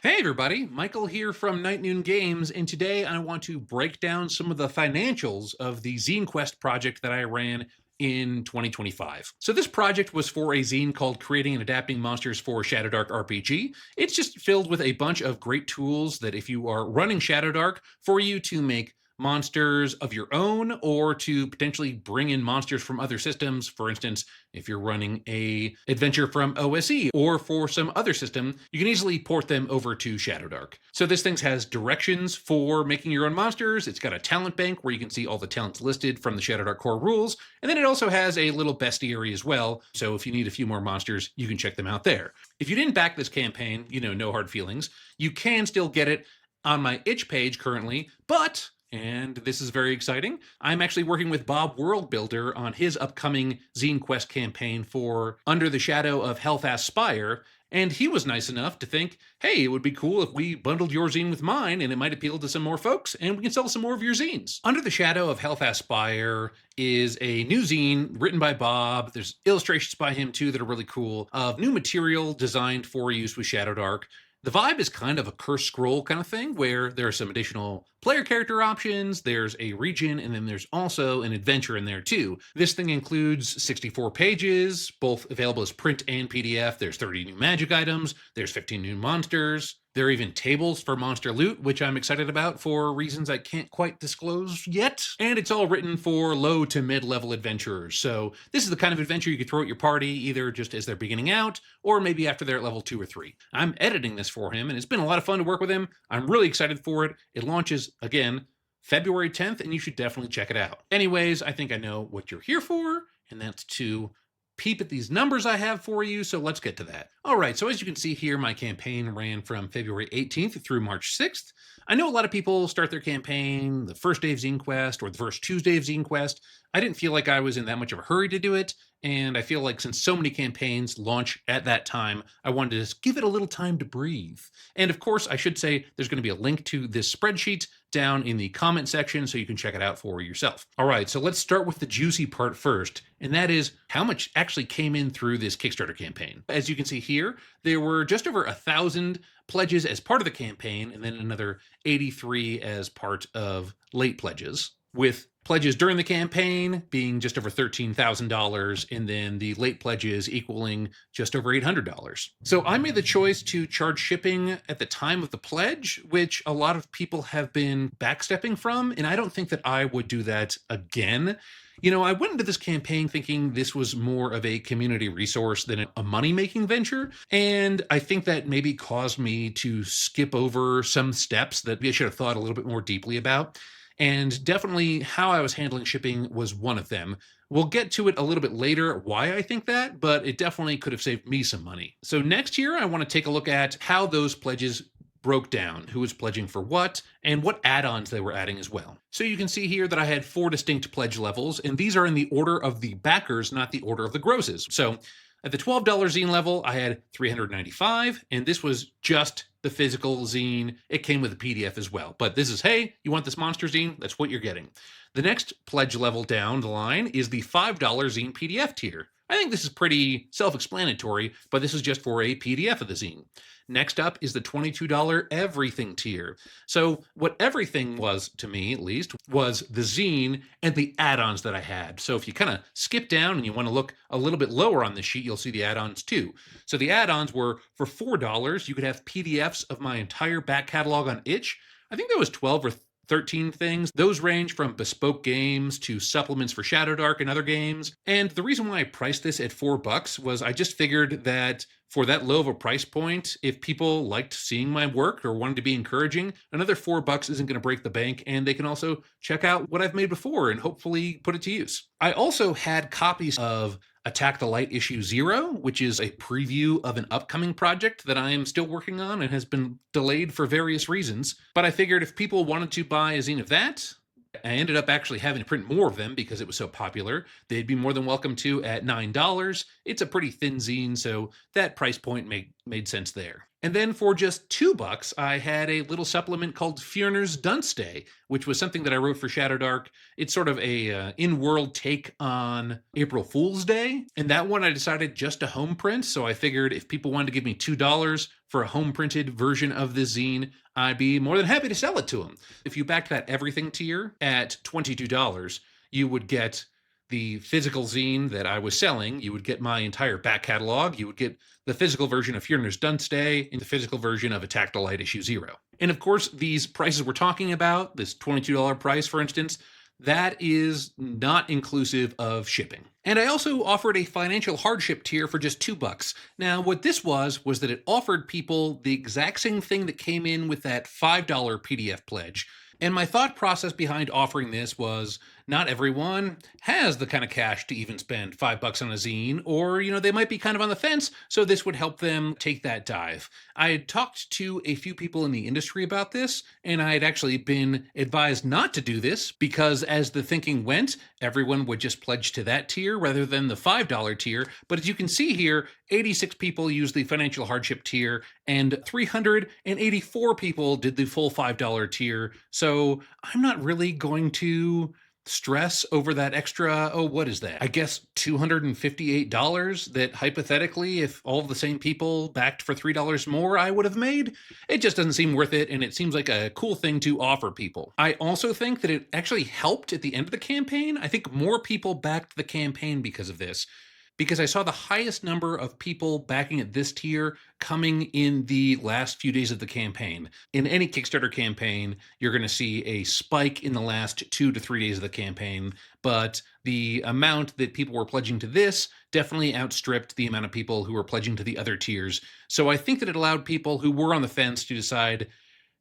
Hey everybody, Michael here from Night Noon Games, and today I want to break down some of the financials of the Zine Quest project that I ran in 2025. So this project was for a zine called Creating and Adapting Monsters for Shadowdark RPG. It's just filled with a bunch of great tools that if you are running Shadowdark, for you to make monsters of your own or to potentially bring in monsters from other systems. For instance, if you're running a adventure from OSE or for some other system, you can easily port them over to Shadowdark. So this thing has directions for making your own monsters. It's got a talent bank where you can see all the talents listed from the Shadowdark core rules. And then it also has a little bestiary as well. So if you need a few more monsters, you can check them out there. If you didn't back this campaign, no hard feelings. You can still get it on my itch page currently, but and this is very exciting, I'm actually working with Bob Worldbuilder on his upcoming Zine Quest campaign for Under the Shadow of Helfast Spire, and he was nice enough to think, hey, it would be cool if we bundled your zine with mine and it might appeal to some more folks and we can sell some more of your zines. Under the Shadow of Helfast Spire is a new zine written by Bob. There's illustrations by him too that are really cool of new material designed for use with Shadowdark. The vibe is kind of a curse scroll kind of thing where there are some additional player character options, there's a region, and then there's also an adventure in there too. This thing includes 64 pages, both available as print and PDF. There's 30 new magic items, there's 15 new monsters. There are even tables for monster loot, which I'm excited about for reasons I can't quite disclose yet. And it's all written for low to mid-level adventurers. So this is the kind of adventure you could throw at your party, either just as they're beginning out, or maybe after they're at level 2 or 3. I'm editing this for him, and it's been a lot of fun to work with him. I'm really excited for it. It launches, again, February 10th, and you should definitely check it out. Anyways, I think I know what you're here for, and that's to peep at these numbers I have for you, so let's get to that. All right, so as you can see here, my campaign ran from February 18th through March 6th. I know a lot of people start their campaign the first day of Zine Quest or the first Tuesday of Zine Quest. I didn't feel like I was in that much of a hurry to do it, and I feel like since so many campaigns launch at that time, I wanted to just give it a little time to breathe. And of course, I should say there's going to be a link to this spreadsheet down in the comment section so you can check it out for yourself. All right, so let's start with the juicy part first, and that is how much actually came in through this Kickstarter campaign. As you can see here, there were just over 1,000 pledges as part of the campaign, and then another 83 as part of late pledges, with pledges during the campaign being just over $13,000, and then the late pledges equaling just over $800. So I made the choice to charge shipping at the time of the pledge, which a lot of people have been backstepping from, and I don't think that I would do that again. I went into this campaign thinking this was more of a community resource than a money-making venture, and I think that maybe caused me to skip over some steps that I should have thought a little bit more deeply about. And definitely how I was handling shipping was one of them. We'll get to it a little bit later, why I think that, but it definitely could have saved me some money. So next year, I want to take a look at how those pledges broke down, who was pledging for what, and what add-ons they were adding as well. So you can see here that I had 4 distinct pledge levels, and these are in the order of the backers, not the order of the grosses. So at the $12 zine level, I had 395, and this was just the physical zine. It came with a PDF as well. But this is, hey, you want this monster zine? That's what you're getting. The next pledge level down the line is the $5 zine PDF tier. I think this is pretty self-explanatory, but this is just for a PDF of the zine. Next up is the $22 everything tier. So what everything was, to me at least, was the zine and the add-ons that I had. So if you kind of skip down and you want to look a little bit lower on this sheet, you'll see the add-ons too. So the add-ons were for $4, you could have PDFs of my entire back catalog on itch. I think there was 12 or 13 things. Those range from bespoke games to supplements for Shadowdark and other games. And the reason why I priced this at $4 was I just figured that for that low of a price point, if people liked seeing my work or wanted to be encouraging, another $4 isn't going to break the bank, and they can also check out what I've made before and hopefully put it to use. I also had copies of Attack the Light Issue 0, which is a preview of an upcoming project that I am still working on and has been delayed for various reasons. But I figured if people wanted to buy a zine of that, I ended up actually having to print more of them because it was so popular. They'd be more than welcome to at $9. It's a pretty thin zine, so that price point made sense there. And then for just $2, I had a little supplement called Fiona's Dunstay, which was something that I wrote for Shadowdark. It's sort of a in-world take on April Fool's Day. And that one I decided just to home print. So I figured if people wanted to give me $2 for a home printed version of this zine, I'd be more than happy to sell it to them. If you backed that everything tier at $22, you would get the physical zine that I was selling. You would get my entire back catalog. You would get the physical version of Fiona's Dunstay and the physical version of Attack the Light issue 0. And of course, these prices we're talking about, this $22 price, for instance, that is not inclusive of shipping. And I also offered a financial hardship tier for just $2. Now, what this was that it offered people the exact same thing that came in with that $5 PDF pledge. And my thought process behind offering this was not everyone has the kind of cash to even spend $5 on a zine, or, they might be kind of on the fence, so this would help them take that dive. I had talked to a few people in the industry about this, and I had actually been advised not to do this because as the thinking went, everyone would just pledge to that tier rather than the $5 tier. But as you can see here, 86 people used the financial hardship tier, and 384 people did the full $5 tier. So I'm not really going to stress over that extra, what is that? I guess $258 that hypothetically, if all of the same people backed for $3 more, I would have made. It just doesn't seem worth it, and it seems like a cool thing to offer people. I also think that it actually helped at the end of the campaign. I think more people backed the campaign because of this, because I saw the highest number of people backing at this tier coming in the last few days of the campaign. In any Kickstarter campaign, you're going to see a spike in the last 2 to 3 days of the campaign, but the amount that people were pledging to this definitely outstripped the amount of people who were pledging to the other tiers. So I think that it allowed people who were on the fence to decide,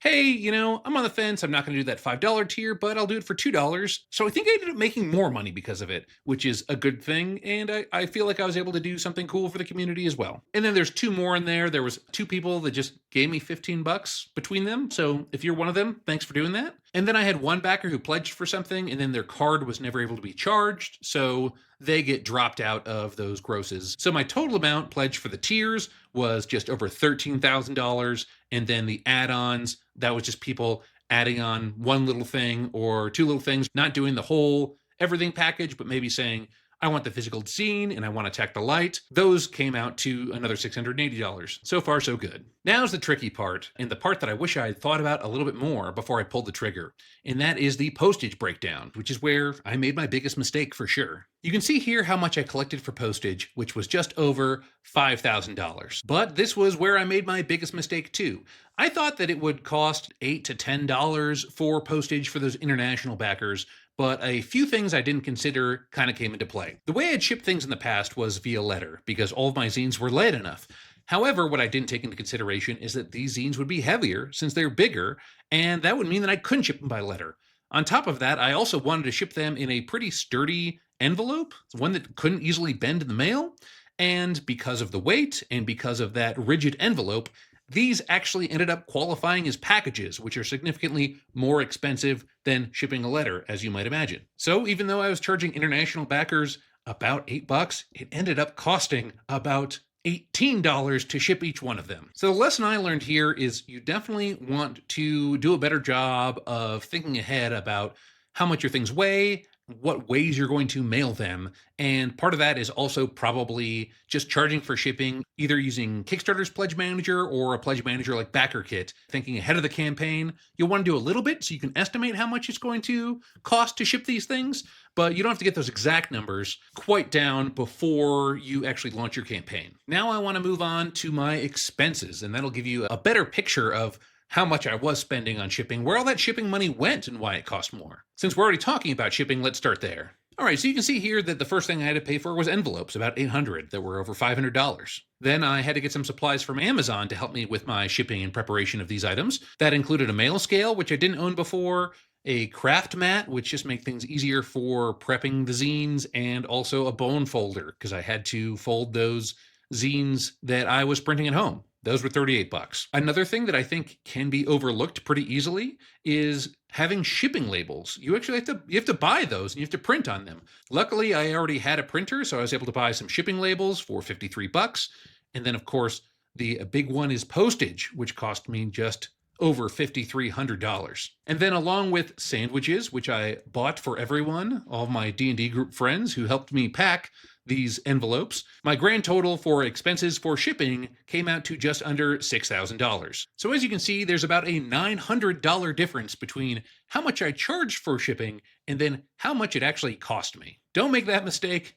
hey, I'm on the fence. I'm not going to do that $5 tier, but I'll do it for $2. So I think I ended up making more money because of it, which is a good thing. And I feel like I was able to do something cool for the community as well. And then there's 2 more in there. There was 2 people that just gave me $15 between them. So if you're one of them, thanks for doing that. And then I had one backer who pledged for something, and then their card was never able to be charged. So they get dropped out of those grosses. So my total amount pledged for the tiers was just over $13,000. And then the add-ons, that was just people adding on one little thing or 2 little things, not doing the whole everything package, but maybe saying, I want the physical zine and I want Attack the Light. Those came out to another $680. So far, so good. Now's the tricky part, and the part that I wish I had thought about a little bit more before I pulled the trigger. And that is the postage breakdown, which is where I made my biggest mistake for sure. You can see here how much I collected for postage, which was just over $5,000. But this was where I made my biggest mistake too. I thought that it would cost $8 to $10 for postage for those international backers, but a few things I didn't consider kind of came into play. The way I'd shipped things in the past was via letter, because all of my zines were light enough. However, what I didn't take into consideration is that these zines would be heavier since they're bigger, and that would mean that I couldn't ship them by letter. On top of that, I also wanted to ship them in a pretty sturdy envelope, one that couldn't easily bend in the mail, and because of the weight and because of that rigid envelope, these actually ended up qualifying as packages, which are significantly more expensive than shipping a letter, as you might imagine. So even though I was charging international backers about $8, it ended up costing about $18 to ship each one of them. So the lesson I learned here is you definitely want to do a better job of thinking ahead about how much your things weigh, what ways you're going to mail them. And part of that is also probably just charging for shipping, either using Kickstarter's Pledge Manager or a Pledge Manager like BackerKit. Thinking ahead of the campaign, you'll want to do a little bit so you can estimate how much it's going to cost to ship these things, but you don't have to get those exact numbers quite down before you actually launch your campaign. Now I want to move on to my expenses, and that'll give you a better picture of how much I was spending on shipping, where all that shipping money went, and why it cost more. Since we're already talking about shipping, let's start there. All right, so you can see here that the first thing I had to pay for was envelopes, about 800 that were over $500. Then I had to get some supplies from Amazon to help me with my shipping and preparation of these items. That included a mail scale, which I didn't own before, a craft mat, which just make things easier for prepping the zines, and also a bone folder, because I had to fold those zines that I was printing at home. Those were $38. Another thing that I think can be overlooked pretty easily is having shipping labels. You actually have to buy those and you have to print on them. Luckily, I already had a printer, so I was able to buy some shipping labels for $53. And then, of course, The big one is postage, which cost me just over $5,300. And then along with sandwiches, which I bought for everyone, all my D&D group friends who helped me pack these envelopes, my grand total for expenses for shipping came out to just under $6,000. So as you can see, there's about a $900 difference between how much I charged for shipping and then how much it actually cost me. Don't make that mistake.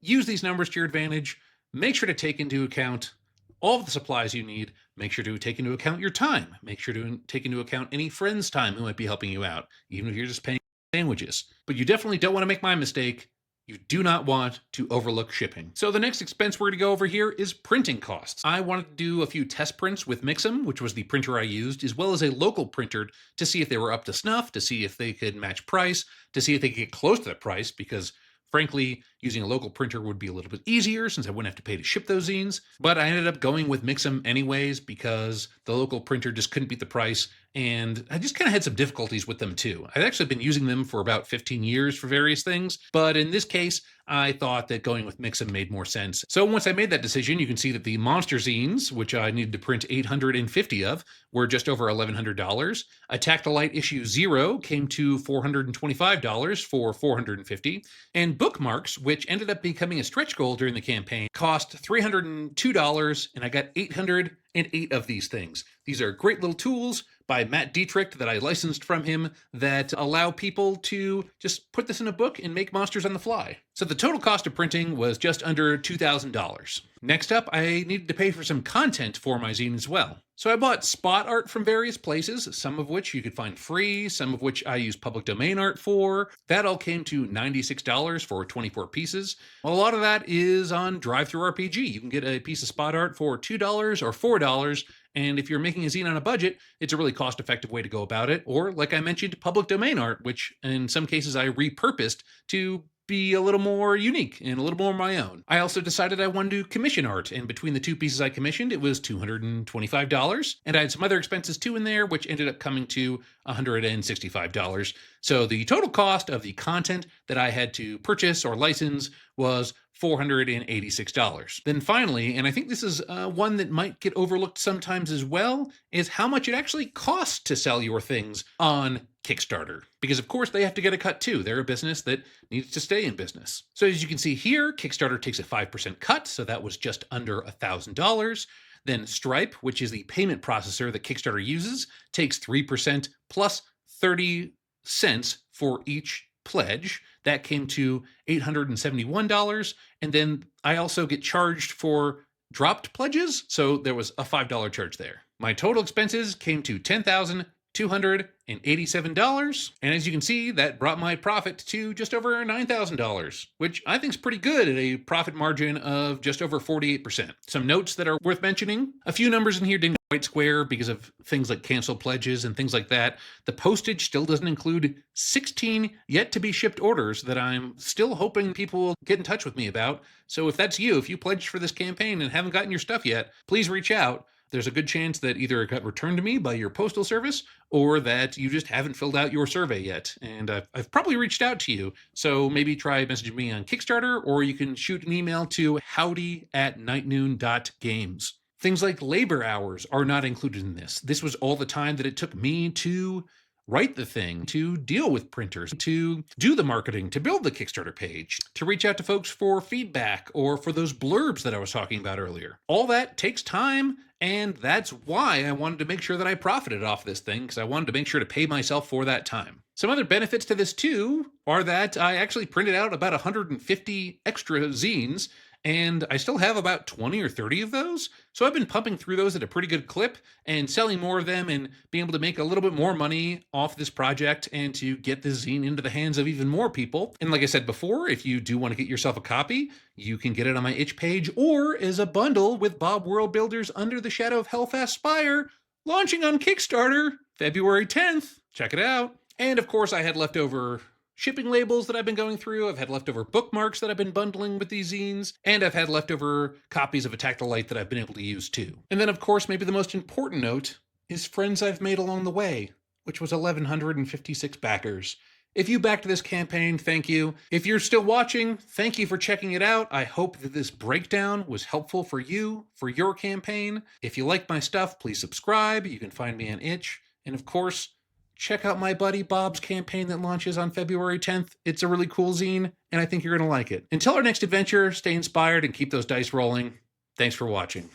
Use these numbers to your advantage. Make sure to take into account all of the supplies you need. Make sure to take into account your time. Make sure to take into account any friends' time who might be helping you out, even if you're just paying sandwiches. But you definitely don't want to make my mistake. You do not want to overlook shipping. So the next expense we're going to go over here is printing costs. I wanted to do a few test prints with Mixam, which was the printer I used, as well as a local printer to see if they were up to snuff, to see if they could match price, to see if they could get close to that price, because frankly, using a local printer would be a little bit easier since I wouldn't have to pay to ship those zines. But I ended up going with Mixam anyways because the local printer just couldn't beat the price, and I just kind of had some difficulties with them too. I'd actually been using them for about 15 years for various things, but in this case, I thought that going with Mixam made more sense. So once I made that decision, you can see that the monster zines, which I needed to print 850 of, were just over $1,100. Tactylite issue 0 came to $425 for 450, and bookmarks, which ended up becoming a stretch goal during the campaign, cost $302, and I got 808 of these things. These are great little tools by Matt Dietrich that I licensed from him that allow people to just put this in a book and make monsters on the fly. So the total cost of printing was just under $2,000. Next up, I needed to pay for some content for my zine as well. So I bought spot art from various places, some of which you could find free, some of which I use public domain art for. That all came to $96 for 24 pieces. A lot of that is on DriveThruRPG. You can get a piece of spot art for $2 or $4, and if you're making a zine on a budget, it's a really cost-effective way to go about it. Or, like I mentioned, public domain art, which in some cases I repurposed to be a little more unique and a little more my own. I also decided I wanted to commission art, and between the two pieces I commissioned, it was $225, and I had some other expenses too in there, which ended up coming to $165. So the total cost of the content that I had to purchase or license was $486. Then finally, and I think this is one that might get overlooked sometimes as well, is how much it actually costs to sell your things on Kickstarter. Because of course they have to get a cut too. They're a business that needs to stay in business. So as you can see here, Kickstarter takes a 5% cut, so that was just under $1,000. Then Stripe, which is the payment processor that Kickstarter uses, takes 3% plus 30 cents for each pledge. That came to $871. And then I also get charged for dropped pledges, so there was a $5 charge there. My total expenses came to $10,287. And as you can see, that brought my profit to just over $9,000, which I think is pretty good at a profit margin of just over 48%. Some notes that are worth mentioning. A few numbers in here didn't quite square because of things like canceled pledges and things like that. The postage still doesn't include 16 yet to be shipped orders that I'm still hoping people will get in touch with me about. So if that's you, if you pledged for this campaign and haven't gotten your stuff yet, please reach out. There's a good chance that either it got returned to me by your postal service or that you just haven't filled out your survey yet. And I've probably reached out to you. So maybe try messaging me on Kickstarter, or you can shoot an email to howdy@nightnoon.games. Things like labor hours are not included in this. This was all the time that it took me to write the thing, to deal with printers, to do the marketing, to build the Kickstarter page, to reach out to folks for feedback or for those blurbs that I was talking about earlier. All that takes time, and that's why I wanted to make sure that I profited off this thing, because I wanted to make sure to pay myself for that time. Some other benefits to this too are that I actually printed out about 150 extra zines, and I still have about 20 or 30 of those. So I've been pumping through those at a pretty good clip and selling more of them and being able to make a little bit more money off this project and to get this zine into the hands of even more people. And like I said before, if you do want to get yourself a copy, you can get it on my itch page or as a bundle with Bob World Builders Under the Shadow of Helfast Spire, launching on Kickstarter February 10th. Check it out. And of course, I had leftover shipping labels that I've been going through. I've had leftover bookmarks that I've been bundling with these zines, and I've had leftover copies of a Tactylite that I've been able to use too. And then of course, maybe the most important note is friends I've made along the way, which was 1,156 backers. If you backed this campaign, thank you. If you're still watching, thank you for checking it out. I hope that this breakdown was helpful for you, for your campaign. If you like my stuff, please subscribe. You can find me on Itch. And of course, check out my buddy Bob's campaign that launches on February 10th. It's a really cool zine, and I think you're going to like it. Until our next adventure, stay inspired and keep those dice rolling. Thanks for watching.